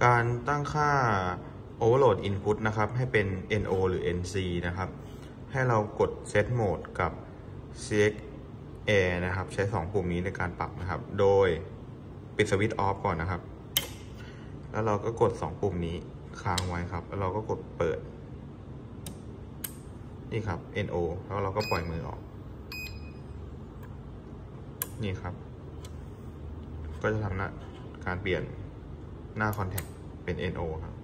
การตั้งค่า overload input นะครับให้เป็น NO หรือ NC นะครับให้เรากด set mode กับ select air นะครับใช้2ปุ่มนี้ในการปรับนะครับโดยปิดสวิตช์ off ก่อนนะครับแล้วเราก็กด2ปุ่มนี้ค้างไว้ครับแล้วเราก็กดเปิดนี่ครับ NO แล้วเราก็ปล่อยมือออกนี่ครับก็จะทำการเปลี่ยนหน้า contact เป็น NO ครับ